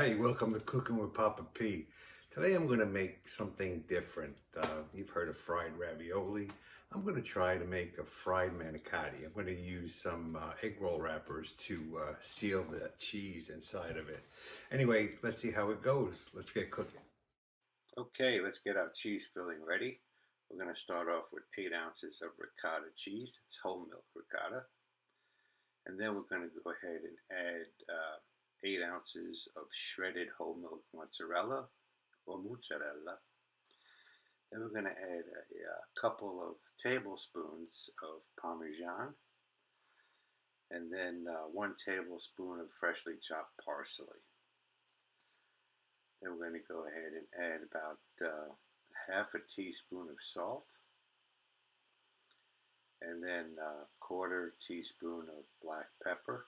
Hi, welcome to Cooking with Papa P. Today I'm going to make something different. You've heard of fried ravioli. I'm going to try to make a fried manicotti. I'm going to use some egg roll wrappers to seal the cheese inside of it. Anyway, let's see how it goes. Let's get cooking. Okay, let's get our cheese filling ready. We're going to start off with 8 ounces of ricotta cheese. It's whole milk ricotta. And then we're going to go ahead and add 8 ounces of shredded whole-milk mozzarella or mozzarella. Then we're going to add a couple of tablespoons of parmesan, and then 1 tablespoon of freshly chopped parsley. Then we're going to go ahead and add about half a teaspoon of salt, and then a quarter teaspoon of black pepper.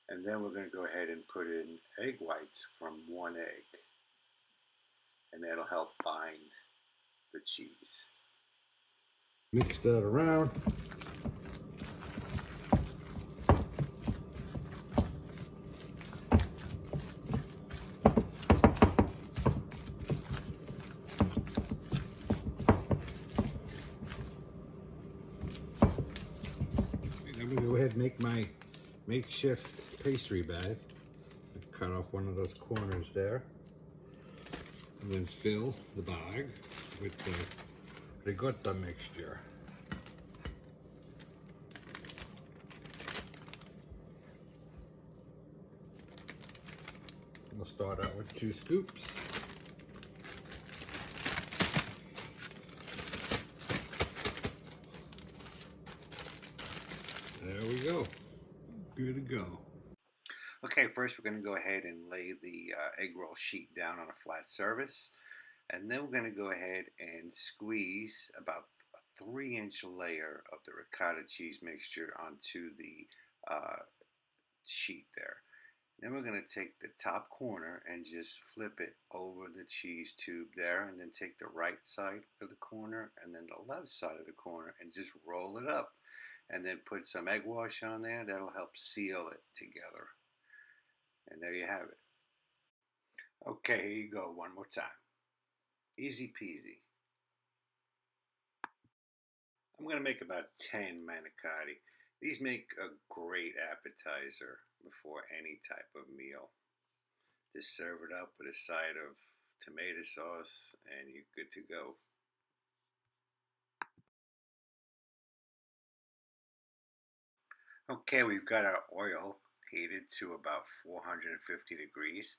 And then we're going to go ahead and put in egg whites from 1 egg. And that'll help bind the cheese. Mix that around. I'm going to go ahead and make my makeshift pastry bag. Cut off one of those corners there, and then fill the bag with the ricotta mixture. We'll start out with 2 scoops. There we go. Good to go. Okay, first we're going to go ahead and lay the egg roll sheet down on a flat surface, and then we're going to go ahead and squeeze about a 3-inch layer of the ricotta cheese mixture onto the sheet there. Then we're going to take the top corner and just flip it over the cheese tube there, and then take the right side of the corner and then the left side of the corner and just roll it up, and then put some egg wash on there. That'll help seal it together. And there you have it. Okay, here you go one more time. Easy peasy. I'm going to make about 10 manicotti. These make a great appetizer before any type of meal. Just serve it up with a side of tomato sauce and you're good to go. Okay, we've got our oil heated to about 450 degrees.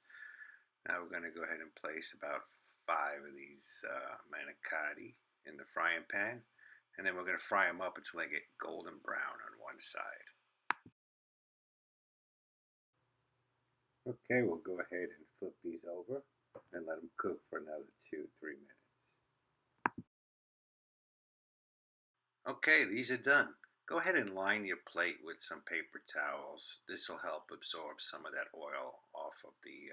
Now we're going to go ahead and place about 5 of these manicotti in the frying pan, and then we're going to fry them up until they get golden brown on one side. Okay, we'll go ahead and flip these over and let them cook for another 2-3 minutes. Okay, these are done. Go ahead and line your plate with some paper towels. This will help absorb some of that oil off of the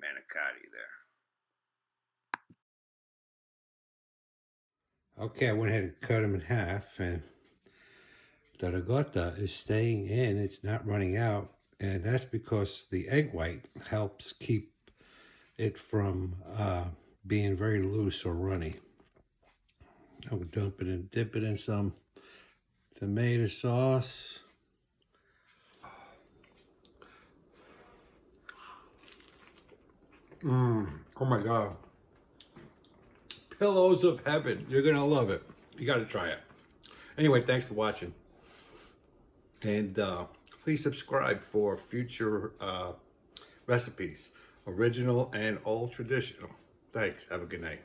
manicotti there. Okay, I went ahead and cut them in half, and the ricotta is staying in, it's not running out, and that's because the egg white helps keep it from being very loose or runny. I'll dump it and dip it in some tomato sauce. Oh my God. Pillows of heaven. You're gonna love it. You gotta try it. Anyway, thanks for watching. And please subscribe for future recipes, original and old traditional. Thanks. Have a good night.